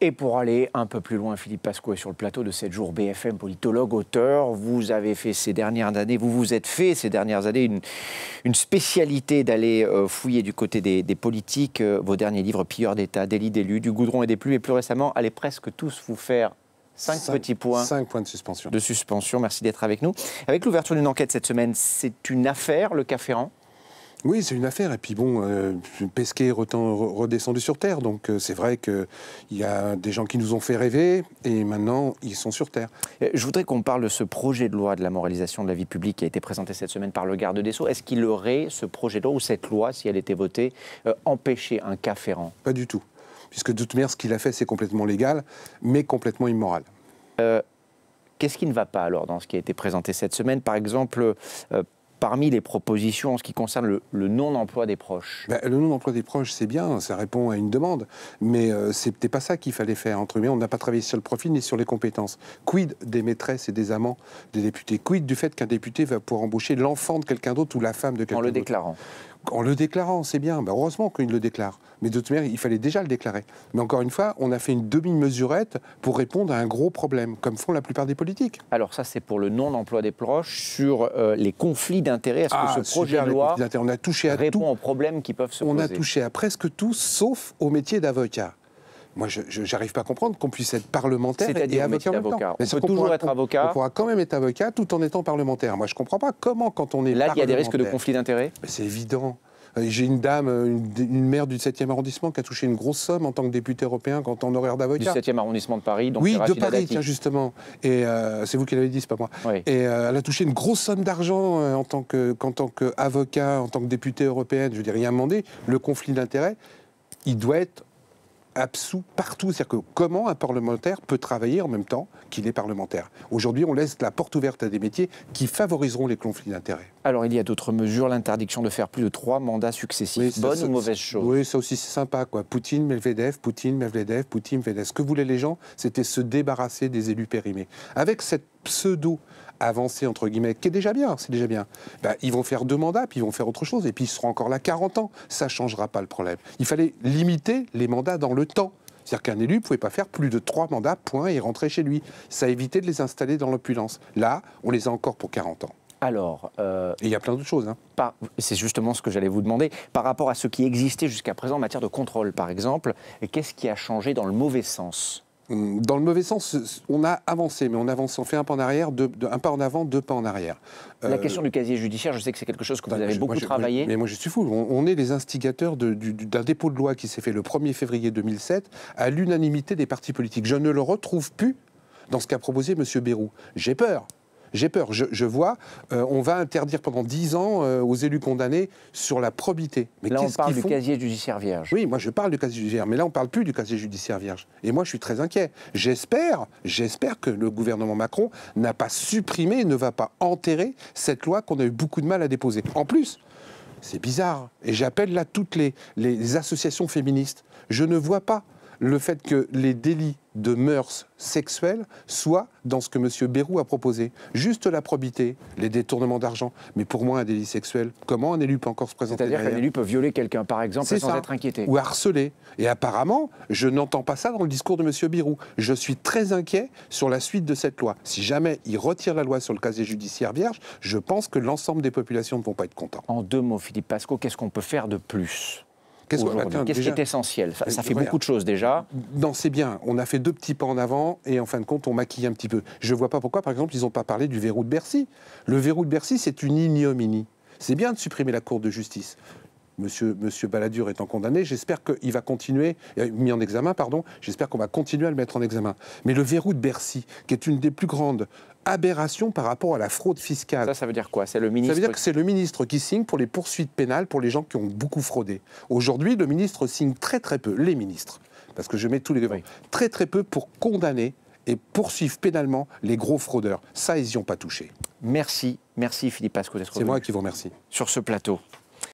Et pour aller un peu plus loin, Philippe Pascot est sur le plateau de 7 jours BFM, politologue, auteur. Vous avez fait ces dernières années, vous vous êtes fait ces dernières années une spécialité d'aller fouiller du côté des politiques. Vos derniers livres, Pilleurs d'État, Délit d'élus, Du goudron et des pluies, et plus récemment, allez presque tous vous faire 5 petits points. 5 points de suspension. De suspension, merci d'être avec nous. Avec l'ouverture d'une enquête cette semaine, c'est une affaire, le cas Ferrand ? Oui, c'est une affaire. Et puis bon, Pesquet est redescendu sur Terre. Donc c'est vrai qu'il y a des gens qui nous ont fait rêver et maintenant ils sont sur Terre. Je voudrais qu'on parle de ce projet de loi de la moralisation de la vie publique qui a été présenté cette semaine par le garde des Sceaux. Est-ce qu'il aurait, ce projet de loi ou cette loi, si elle était votée, empêché un cas Ferrand ? Pas du tout. Puisque de toute manière, ce qu'il a fait, c'est complètement légal, mais complètement immoral. Qu'est-ce qui ne va pas alors dans ce qui a été présenté cette semaine ? Par exemple, parmi les propositions en ce qui concerne le non-emploi des proches. Le non-emploi des proches, c'est bien, ça répond à une demande, mais c'était pas ça qu'il fallait faire. Entre guillemets, on n'a pas travaillé sur le profil ni sur les compétences. Quid des maîtresses et des amants des députés? Quid du fait qu'un député va pouvoir embaucher l'enfant de quelqu'un d'autre ou la femme de quelqu'un d'autre? En le déclarant. En le déclarant, c'est bien. Heureusement qu'il le déclare. Mais de toute manière, il fallait déjà le déclarer. Mais encore une fois, on a fait une demi-mesurette pour répondre à un gros problème, comme font la plupart des politiques. Alors ça, c'est pour le non-emploi des proches. Sur les conflits d'intérêts, est-ce que ce projet de loi on a touché à répond tout. aux problèmes qui peuvent se poser? On a touché à presque tout, sauf au métier d'avocat. Moi, je n'arrive pas à comprendre qu'on puisse être parlementaire et avocat en même temps. On peut toujours être avocat. On pourra quand même être avocat tout en étant parlementaire. Moi, je ne comprends pas comment, quand on est là, il y a des risques de conflit d'intérêts? C'est évident. J'ai une dame, une maire du 7e arrondissement qui a touché une grosse somme en tant que député européen quand en horaire d'avocat. Du 7e arrondissement de Paris, donc oui, de Paris, tiens, justement. Et c'est vous qui l'avez dit, c'est pas moi. Oui. Et elle a touché une grosse somme d'argent en tant qu'avocat, en tant que député européenne. Je veux dire, rien demandé. Le conflit d'intérêts, il doit être absous partout. C'est-à-dire que comment un parlementaire peut travailler en même temps qu'il est parlementaire? Aujourd'hui, on laisse la porte ouverte à des métiers qui favoriseront les conflits d'intérêts. Alors, il y a d'autres mesures, l'interdiction de faire plus de 3 mandats successifs. Bonne ou mauvaise chose? Oui, ça aussi, c'est sympa, quoi. Poutine, Medvedev, Poutine, Medvedev, Poutine, Medvedev. Ce que voulaient les gens, c'était se débarrasser des élus périmés. Avec cette pseudo-avancée, entre guillemets, qui est déjà bien, c'est déjà bien. Ils vont faire 2 mandats, puis ils vont faire autre chose, et puis ils seront encore là 40 ans. Ça ne changera pas le problème. Il fallait limiter les mandats dans le temps. C'est-à-dire qu'un élu ne pouvait pas faire plus de 3 mandats, point, et rentrer chez lui. Ça évitait de les installer dans l'opulence. Là, on les a encore pour 40 ans. Alors, et il y a plein d'autres choses. C'est justement ce que j'allais vous demander. Par rapport à ce qui existait jusqu'à présent en matière de contrôle, par exemple, qu'est-ce qui a changé dans le mauvais sens? Dans le mauvais sens, on a avancé, mais on fait un pas en arrière, un pas en avant, 2 pas en arrière. La question du casier judiciaire, je sais que c'est quelque chose que vous avez beaucoup travaillé. Mais moi, je suis fou. On est les instigateurs d'un dépôt de loi qui s'est fait le 1er février 2007 à l'unanimité des partis politiques. Je ne le retrouve plus dans ce qu'a proposé M. Bayrou. J'ai peur. J'ai peur. Je vois, on va interdire pendant 10 ans aux élus condamnés sur la probité. Mais là, on parle du casier judiciaire vierge. Oui, moi, je parle du casier judiciaire. Mais là, on ne parle plus du casier judiciaire vierge. Et moi, je suis très inquiet. J'espère que le gouvernement Macron n'a pas supprimé, ne va pas enterrer cette loi qu'on a eu beaucoup de mal à déposer. En plus, c'est bizarre. Et j'appelle là toutes les associations féministes. Je ne vois pas le fait que les délits de mœurs sexuelles soient dans ce que M. Bayrou a proposé. Juste la probité, les détournements d'argent. Mais pour moi, un délit sexuel, comment un élu peut encore se présenter? C'est-à-dire qu'un élu peut violer quelqu'un, par exemple, sans être inquiété. Ou harceler. Et apparemment, je n'entends pas ça dans le discours de M. Bayrou. Je suis très inquiet sur la suite de cette loi. Si jamais il retire la loi sur le casier judiciaire vierge, je pense que l'ensemble des populations ne vont pas être contents. En 2 mots, Philippe Pascot, qu'est-ce qu'on peut faire de plus? Qu'est-ce qui est essentiel? Ça fait beaucoup de choses déjà. Non, c'est bien. On a fait 2 petits pas en avant et en fin de compte, on maquille un petit peu. Je ne vois pas pourquoi, par exemple, ils n'ont pas parlé du verrou de Bercy. Le verrou de Bercy, c'est une ignominie. C'est bien de supprimer la Cour de justice. Monsieur Balladur étant condamné, j'espère qu'il va continuer, mis en examen, pardon, j'espère qu'on va continuer à le mettre en examen. Mais le verrou de Bercy, qui est une des plus grandes aberrations par rapport à la fraude fiscale. Ça veut dire quoi? C'est le ministre... Ça veut dire que c'est le ministre qui signe pour les poursuites pénales pour les gens qui ont beaucoup fraudé. Aujourd'hui, le ministre signe très très peu, les ministres, parce que je mets tous les devants, très très peu pour condamner et poursuivre pénalement les gros fraudeurs. Ça, ils n'y ont pas touché. Merci Philippe Pascot d'être venu. C'est moi qui vous remercie. Sur ce plateau.